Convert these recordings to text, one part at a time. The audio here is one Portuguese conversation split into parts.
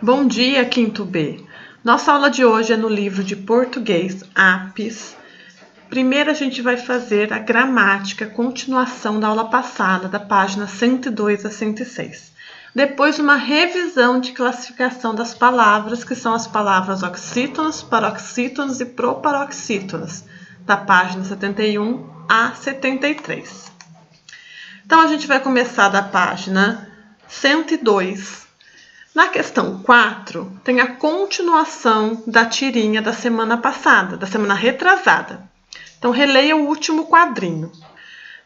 Bom dia, quinto B. Nossa aula de hoje é no livro de português Apis. Primeiro a gente vai fazer a gramática, continuação da aula passada, da página 102 a 106. Depois uma revisão de classificação das palavras, que são as palavras oxítonas, paroxítonas e proparoxítonas, da página 71 a 73. Então a gente vai começar da página 102. Na questão 4, tem a continuação da tirinha da semana passada, da semana retrasada. Então, releia o último quadrinho.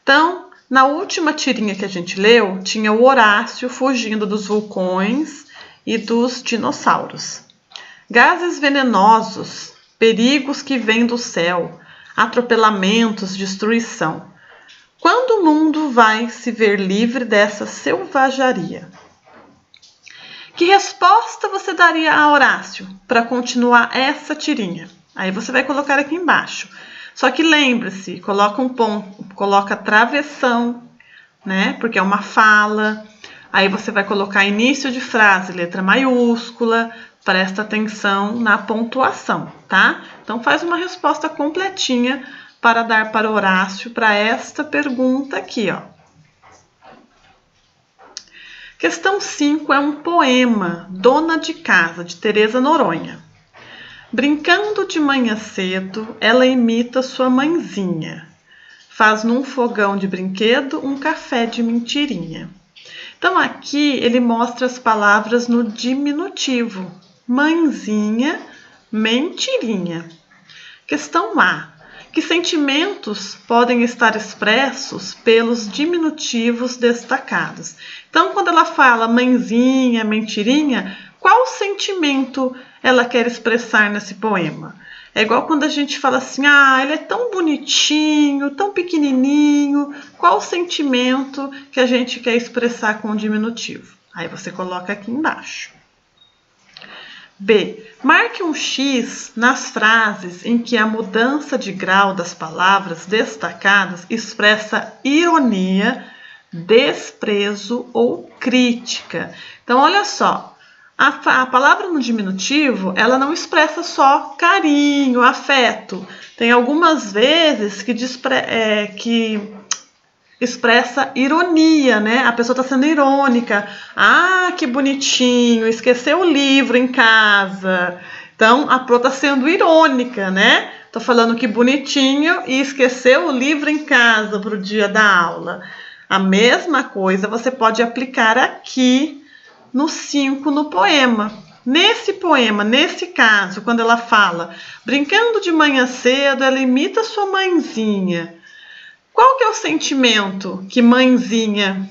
Então, na última tirinha que a gente leu, tinha o Horácio fugindo dos vulcões e dos dinossauros. Gases venenosos, perigos que vêm do céu, atropelamentos, destruição. Quando o mundo vai se ver livre dessa selvageria? Que resposta você daria a Horácio para continuar essa tirinha? Aí você vai colocar aqui embaixo. Só que lembre-se, coloca um ponto, coloca travessão, né? Porque é uma fala. Aí você vai colocar início de frase, letra maiúscula. Presta atenção na pontuação, tá? Então faz uma resposta completinha para dar para Horácio para esta pergunta aqui, ó. Questão 5 é um poema, Dona de Casa, de Teresa Noronha. Brincando de manhã cedo, ela imita sua mãezinha. Faz num fogão de brinquedo um café de mentirinha. Então aqui ele mostra as palavras no diminutivo. Mãezinha, mentirinha. Questão A. Que sentimentos podem estar expressos pelos diminutivos destacados? Então, quando ela fala mãezinha, mentirinha, qual sentimento ela quer expressar nesse poema? É igual quando a gente fala assim, ele é tão bonitinho, tão pequenininho. Qual o sentimento que a gente quer expressar com o diminutivo? Aí você coloca aqui embaixo. B. Marque um X nas frases em que a mudança de grau das palavras destacadas expressa ironia, desprezo ou crítica. Então, olha só, a palavra no diminutivo, ela não expressa só carinho, afeto. Tem algumas vezes que expressa ironia, né? A pessoa está sendo irônica. Que bonitinho, esqueceu o livro em casa. Então, a Pro está sendo irônica, né? Tô falando que bonitinho e esqueceu o livro em casa para o dia da aula. A mesma coisa você pode aplicar aqui no 5, no poema. Nesse poema, nesse caso, quando ela fala brincando de manhã cedo, ela imita sua mãezinha. Qual que é o sentimento que mãezinha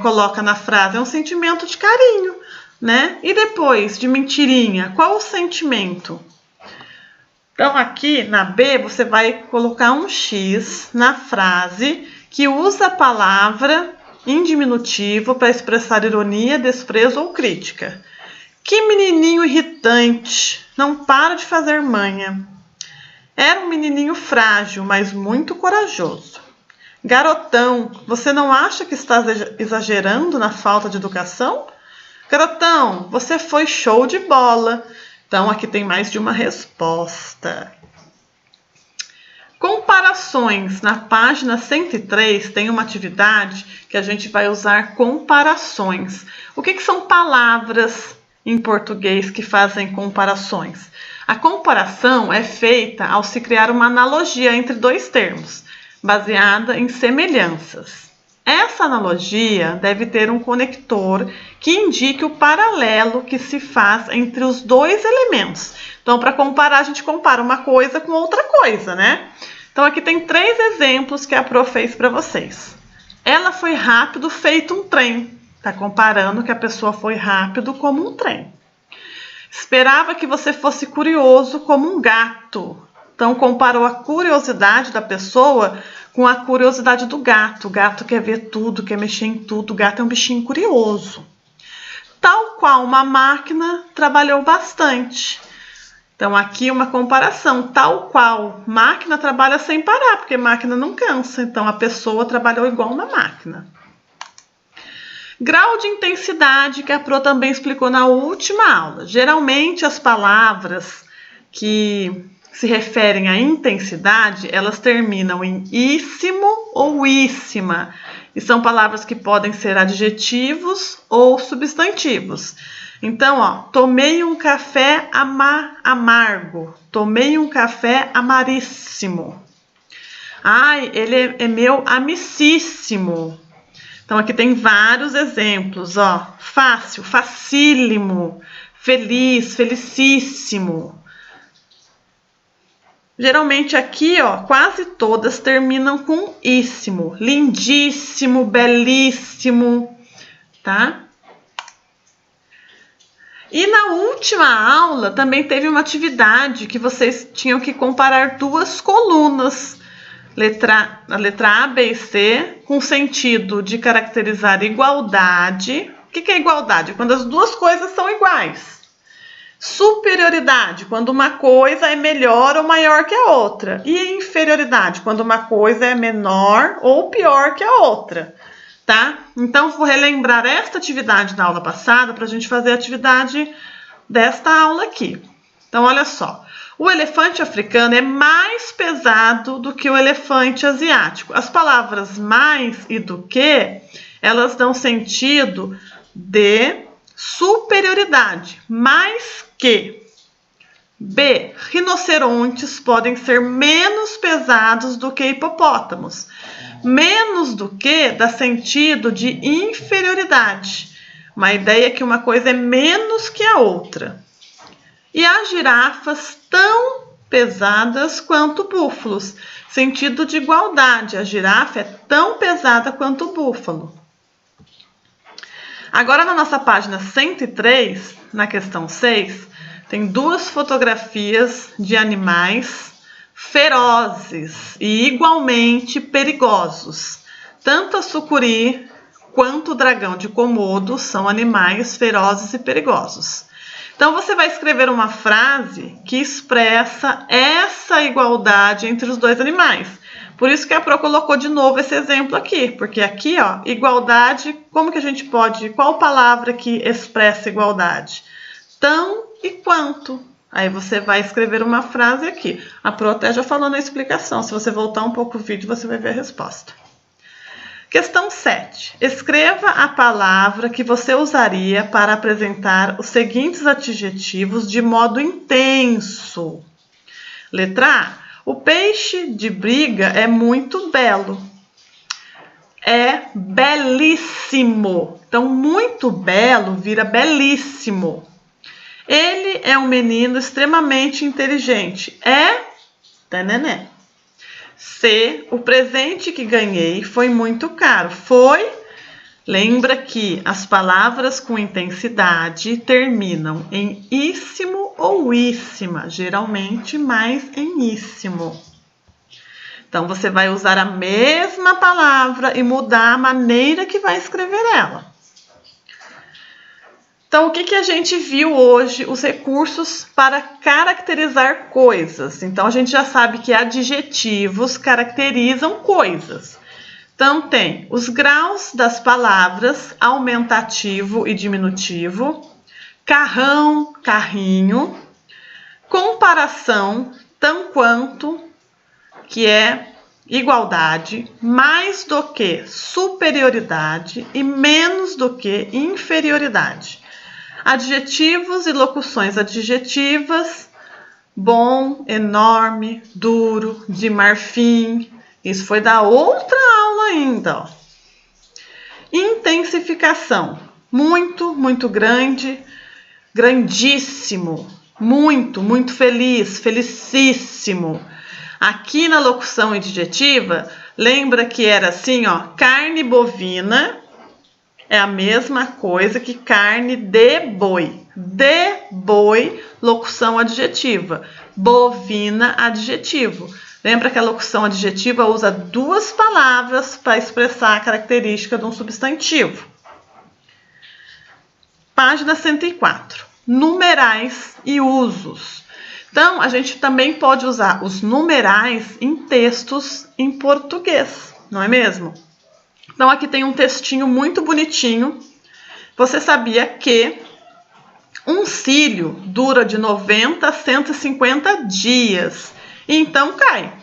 coloca na frase? É um sentimento de carinho, né? E depois, de mentirinha, qual o sentimento? Então, aqui na B, você vai colocar um X na frase que usa a palavra em diminutivo para expressar ironia, desprezo ou crítica. Que menininho irritante, não para de fazer manha. Era um menininho frágil, mas muito corajoso. Garotão, você não acha que está exagerando na falta de educação? Garotão, você foi show de bola. Então, aqui tem mais de uma resposta. Comparações. Na página 103 tem uma atividade que a gente vai usar comparações. O que são palavras em português que fazem comparações? A comparação é feita ao se criar uma analogia entre dois termos, baseada em semelhanças. Essa analogia deve ter um conector que indique o paralelo que se faz entre os dois elementos. Então, para comparar, a gente compara uma coisa com outra coisa, né? Então, aqui tem 3 exemplos que a Pro fez para vocês. Ela foi rápido feito um trem. Está comparando que a pessoa foi rápido como um trem. Esperava que você fosse curioso como um gato. Então, comparou a curiosidade da pessoa com a curiosidade do gato. O gato quer ver tudo, quer mexer em tudo. O gato é um bichinho curioso. Tal qual uma máquina trabalhou bastante. Então, aqui uma comparação. Tal qual máquina trabalha sem parar, porque máquina não cansa. Então, a pessoa trabalhou igual uma máquina. Grau de intensidade, que a Pro também explicou na última aula. Geralmente as palavras que se referem à intensidade, elas terminam em íssimo ou íssima. E são palavras que podem ser adjetivos ou substantivos. Então, ó, tomei um café amargo. Tomei um café amaríssimo. Ai, ele é meu amicíssimo. Então, aqui tem vários exemplos, ó. Fácil, facílimo, feliz, felicíssimo. Geralmente aqui, ó, quase todas terminam com íssimo. Lindíssimo, belíssimo, tá? E na última aula também teve uma atividade que vocês tinham que comparar duas colunas. A letra A, B e C, com sentido de caracterizar igualdade. O que é igualdade? Quando as duas coisas são iguais. Superioridade, quando uma coisa é melhor ou maior que a outra. E inferioridade, quando uma coisa é menor ou pior que a outra. Tá? Então, vou relembrar esta atividade da aula passada para a gente fazer a atividade desta aula aqui. Então, olha só. O elefante africano é mais pesado do que o elefante asiático. As palavras mais e do que, elas dão sentido de superioridade. Mais que. B. Rinocerontes podem ser menos pesados do que hipopótamos. Menos do que dá sentido de inferioridade. Uma ideia que uma coisa é menos que a outra. E as girafas tão pesadas quanto búfalos. Sentido de igualdade. A girafa é tão pesada quanto o búfalo. Agora, na nossa página 103, na questão 6, tem duas fotografias de animais ferozes e igualmente perigosos. Tanto a sucuri quanto o dragão de Komodo são animais ferozes e perigosos. Então, você vai escrever uma frase que expressa essa igualdade entre os dois animais. Por isso que a Pro colocou de novo esse exemplo aqui. Porque aqui, ó, igualdade, como que a gente pode... Qual palavra que expressa igualdade? Tão e quanto. Aí você vai escrever uma frase aqui. A Pro até já falou na explicação. Se você voltar um pouco o vídeo, você vai ver a resposta. Questão 7. Escreva a palavra que você usaria para apresentar os seguintes adjetivos de modo intenso. Letra A. O peixe de briga é muito belo. É belíssimo. Então, muito belo vira belíssimo. Ele é um menino extremamente inteligente. É tanené. C. O presente que ganhei foi muito caro. Foi. Lembra que as palavras com intensidade terminam em íssimo ou íssima, geralmente mais em íssimo. Então, você vai usar a mesma palavra e mudar a maneira que vai escrever ela. Então, o que a gente viu hoje? Os recursos para caracterizar coisas. Então, a gente já sabe que adjetivos caracterizam coisas. Então, tem os graus das palavras, aumentativo e diminutivo, carrão, carrinho, comparação, tão quanto, que é igualdade, mais do que superioridade e menos do que inferioridade. Adjetivos e locuções adjetivas, bom, enorme, duro, de marfim. Isso foi da outra aula ainda, ó. Intensificação, muito, muito grande, grandíssimo, muito, muito feliz, felicíssimo. Aqui na locução adjetiva, lembra que era assim, ó, carne bovina é a mesma coisa que carne de boi. De boi, locução adjetiva. Bovina, adjetivo. Lembra que a locução adjetiva usa duas palavras para expressar a característica de um substantivo. Página 104. Numerais e usos. Então, a gente também pode usar os numerais em textos em português, não é mesmo? Então, aqui tem um textinho muito bonitinho Você sabia que um cílio dura de 90 a 150 dias, e então cai.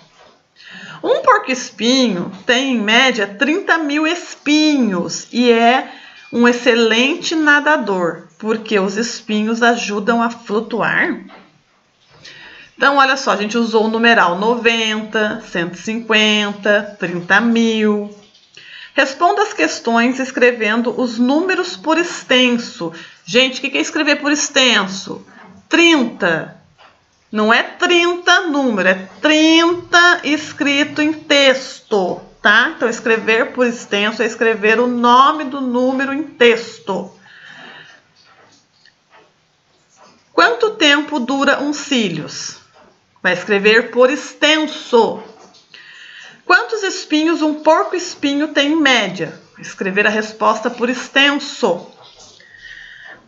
Um porco-espinho tem, em média, 30 mil espinhos e é um excelente nadador, porque os espinhos ajudam a flutuar. Então, olha só, a gente usou o numeral 90, 150, 30 mil. Responda as questões escrevendo os números por extenso. Gente, o que é escrever por extenso? 30. Não é 30 número, é 30 escrito em texto, tá? Então, escrever por extenso é escrever o nome do número em texto. Quanto tempo dura um cílios? Vai escrever por extenso. Quantos espinhos um porco-espinho tem em média? Escrever a resposta por extenso.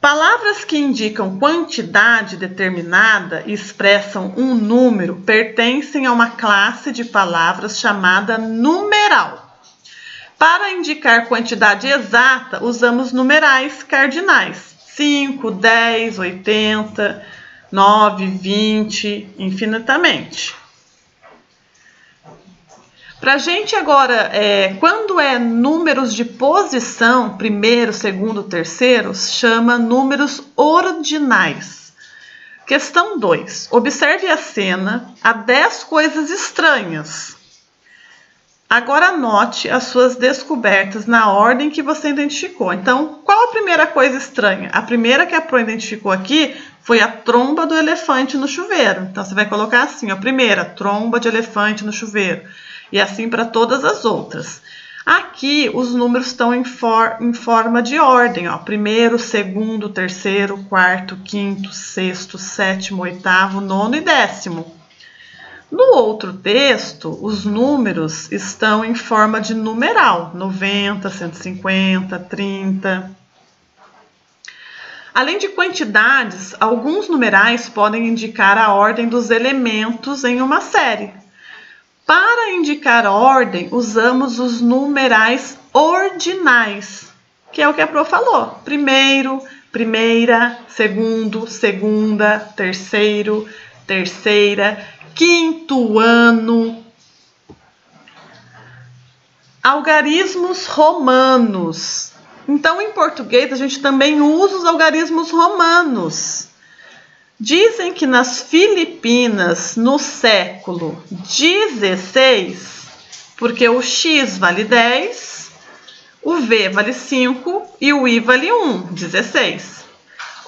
Palavras que indicam quantidade determinada e expressam um número pertencem a uma classe de palavras chamada numeral. Para indicar quantidade exata, usamos numerais cardinais: 5, 10, 80, 9, 20, infinitamente. Para a gente agora, quando é números de posição, primeiro, segundo, terceiro, chama números ordinais. Questão 2. Observe a cena, há 10 coisas estranhas. Agora anote as suas descobertas na ordem que você identificou. Então, qual a primeira coisa estranha? A primeira que a Pro identificou aqui foi a tromba do elefante no chuveiro. Então, você vai colocar assim, a primeira, tromba de elefante no chuveiro. E assim para todas as outras. Aqui, os números estão em forma de ordem. Ó. Primeiro, segundo, terceiro, quarto, quinto, sexto, sétimo, oitavo, nono e décimo. No outro texto, os números estão em forma de numeral. 90, 150, 30. Além de quantidades, alguns numerais podem indicar a ordem dos elementos em uma série. Para indicar ordem, usamos os numerais ordinais, que é o que a Pro falou. Primeiro, primeira, segundo, segunda, terceiro, terceira, quinto ano. Algarismos romanos. Então, em português, a gente também usa os algarismos romanos. Dizem que nas Filipinas, no século XVI, porque o X vale 10, o V vale 5 e o I vale 1, 16.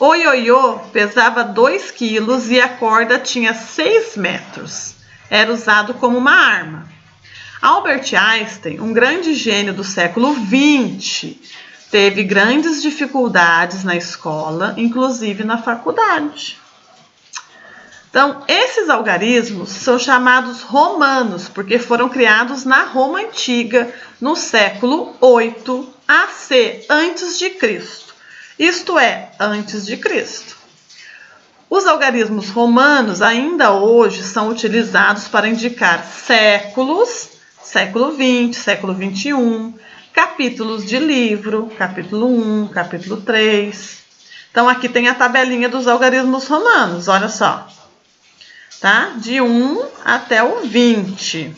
O ioiô pesava 2 quilos e a corda tinha 6 metros. Era usado como uma arma. Albert Einstein, um grande gênio do século XX, teve grandes dificuldades na escola, inclusive na faculdade. Então, esses algarismos são chamados romanos, porque foram criados na Roma Antiga, no século 8 AC, antes de Cristo. Isto é, antes de Cristo. Os algarismos romanos ainda hoje são utilizados para indicar séculos, século 20, século 21, capítulos de livro, capítulo 1, capítulo 3. Então, aqui tem a tabelinha dos algarismos romanos, olha só. Tá? De 1 até o 20.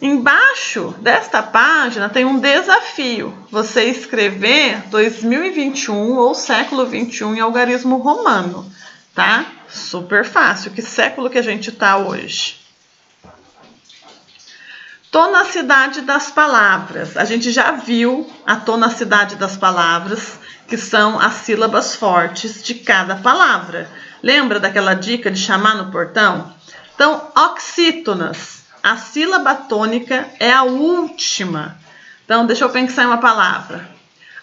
Embaixo desta página tem um desafio. Você escrever 2021 ou século 21 em algarismo romano. Tá? Super fácil. Que século que a gente está hoje? Tonacidade das palavras. A gente já viu a tonacidade das palavras, que são as sílabas fortes de cada palavra. Lembra daquela dica de chamar no portão? Então, oxítonas. A sílaba tônica é a última. Então, deixa eu pensar em uma palavra.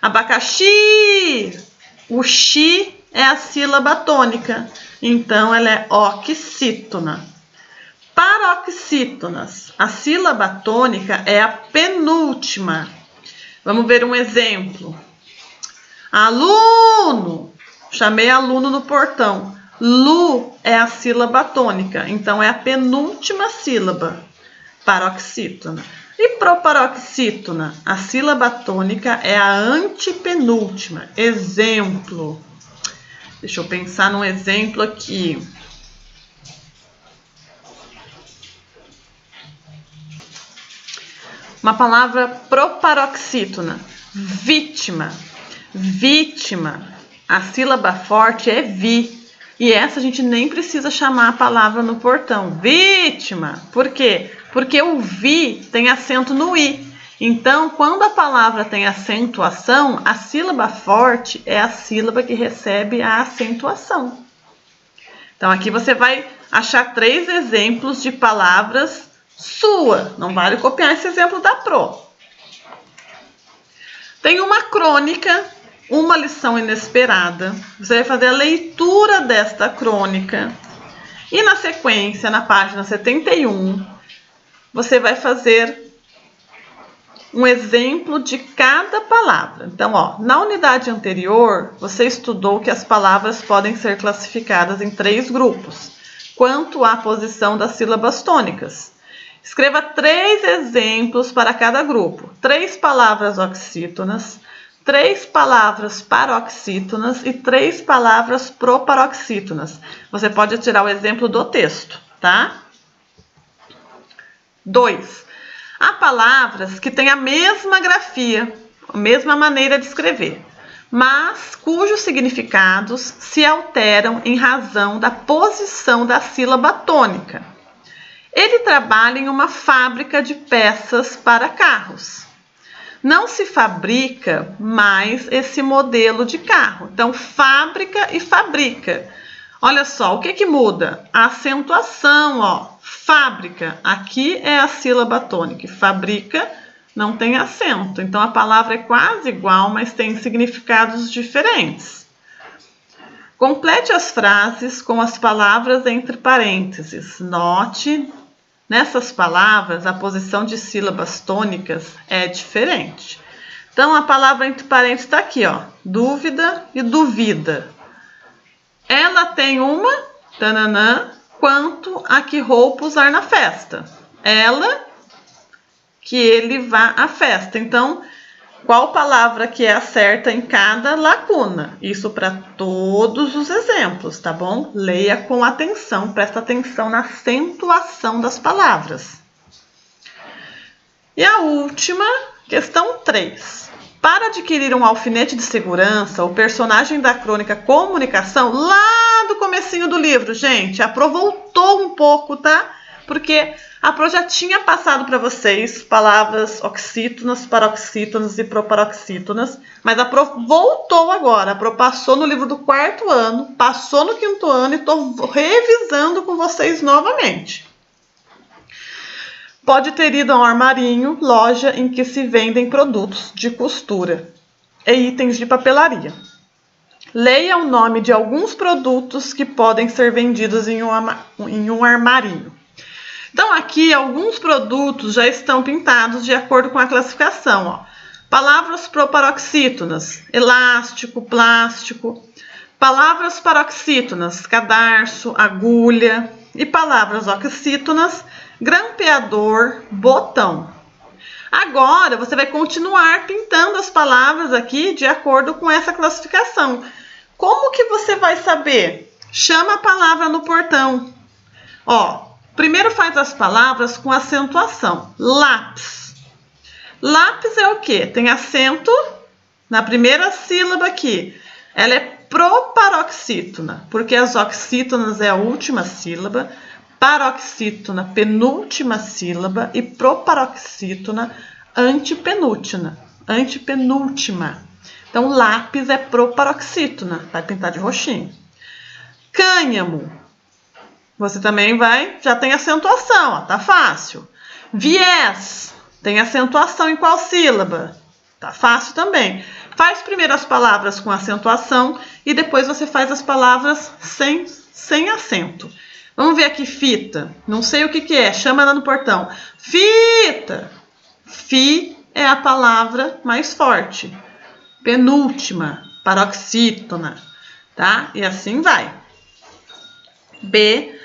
Abacaxi. O xi é a sílaba tônica. Então, ela é oxítona. Paroxítonas. A sílaba tônica é a penúltima. Vamos ver um exemplo. Aluno. Chamei aluno no portão. Lu é a sílaba tônica, então é a penúltima sílaba, paroxítona. E proparoxítona? A sílaba tônica é a antepenúltima. Exemplo. Deixa eu pensar num exemplo aqui. Uma palavra proparoxítona. Vítima. Vítima. A sílaba forte é vi. E essa a gente nem precisa chamar a palavra no portão. Vítima. Por quê? Porque o vi tem acento no i. Então, quando a palavra tem acentuação, a sílaba forte é a sílaba que recebe a acentuação. Então, aqui você vai achar 3 exemplos de palavras sua. Não vale copiar esse exemplo da Pro. Tem uma crônica, uma lição inesperada. Você vai fazer a leitura desta crônica. E na sequência, na página 71, você vai fazer um exemplo de cada palavra. Então, na unidade anterior, você estudou que as palavras podem ser classificadas em 3 grupos, quanto à posição das sílabas tônicas. Escreva 3 exemplos para cada grupo. 3 palavras oxítonas, 3 palavras paroxítonas e 3 palavras proparoxítonas. Você pode tirar o exemplo do texto, tá? 2. Há palavras que têm a mesma grafia, a mesma maneira de escrever, mas cujos significados se alteram em razão da posição da sílaba tônica. Ele trabalha em uma fábrica de peças para carros. Não se fabrica mais esse modelo de carro. Então, fábrica e fabrica. Olha só, o que muda? A acentuação, fábrica. Aqui é a sílaba tônica. Fabrica não tem acento. Então, a palavra é quase igual, mas tem significados diferentes. Complete as frases com as palavras entre parênteses. Note, nessas palavras, a posição de sílabas tônicas é diferente. Então, a palavra entre parênteses está aqui, dúvida e duvida. Ela tem uma, tananã, quanto a que roupa usar na festa. Ela, que ele vá à festa. Então, qual palavra que é a certa em cada lacuna? Isso para todos os exemplos, tá bom? Leia com atenção, presta atenção na acentuação das palavras. E a última, questão 3. Para adquirir um alfinete de segurança, o personagem da crônica Comunicação, lá do comecinho do livro, gente, a Pro voltou um pouco, tá? Porque a Pro já tinha passado para vocês palavras oxítonas, paroxítonas e proparoxítonas, mas a Pro voltou agora. A Pro passou no livro do 4º ano, passou no 5º ano e estou revisando com vocês novamente. Pode ter ido a um armarinho, loja em que se vendem produtos de costura e itens de papelaria. Leia o nome de alguns produtos que podem ser vendidos em um armarinho. Então, aqui, alguns produtos já estão pintados de acordo com a classificação. Palavras proparoxítonas, elástico, plástico. Palavras paroxítonas, cadarço, agulha. E palavras oxítonas, grampeador, botão. Agora, você vai continuar pintando as palavras aqui de acordo com essa classificação. Como que você vai saber? Chama a palavra no portão. Primeiro faz as palavras com acentuação. Lápis. Lápis é o quê? Tem acento na primeira sílaba aqui. Ela é proparoxítona, porque as oxítonas é a última sílaba, paroxítona, penúltima sílaba, e proparoxítona, antepenúltima. Então, lápis é proparoxítona, vai pintar de roxinho. Cânhamo, você também já tem acentuação, tá fácil. Viés, tem acentuação em qual sílaba? Tá fácil também. Faz primeiro as palavras com acentuação e depois você faz as palavras sem acento. Vamos ver aqui, fita. Não sei o que é, chama ela no portão. Fita. Fi é a palavra mais forte. Penúltima, paroxítona, tá? E assim vai. B,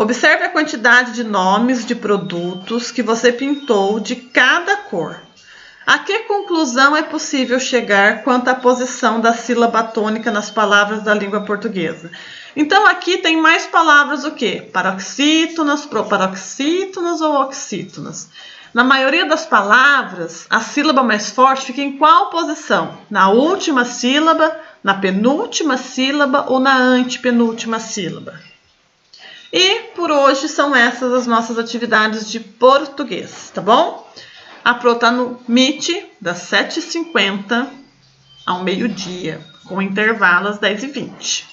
Observe a quantidade de nomes de produtos que você pintou de cada cor. A que conclusão é possível chegar quanto à posição da sílaba tônica nas palavras da língua portuguesa? Então, aqui tem mais palavras o quê? Paroxítonas, proparoxítonas ou oxítonas. Na maioria das palavras, a sílaba mais forte fica em qual posição? Na última sílaba, na penúltima sílaba ou na antepenúltima sílaba? E por hoje são essas as nossas atividades de português, tá bom? A Pro tá no Meet das 7h50 ao meio-dia, com intervalo às 10h20.